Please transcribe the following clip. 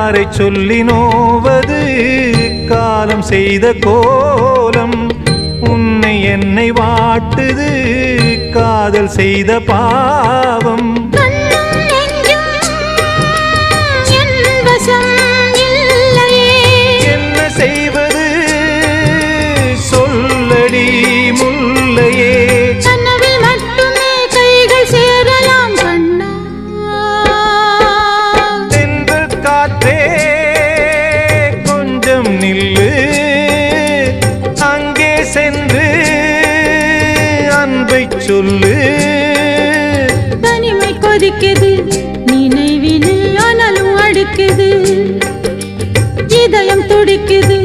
யாரை சொல்லி நோவது காலம் செய்த கோலம் உன்னை என்னை வாட்டுது காதல் செய்த பாவம் என்ன செய்வது சொல்லடி முல்லையே கனவில் மட்டுமே கைகள் சேரலாம் கண்ணா தென்றல் காற்றே கொஞ்சம் நில்லு அங்கே சென்று அன்பை சொல்லு தனிமை கொதிக்குது நினைவிலே ஆனாலும் அடிக்குது இதயம் துடிக்குது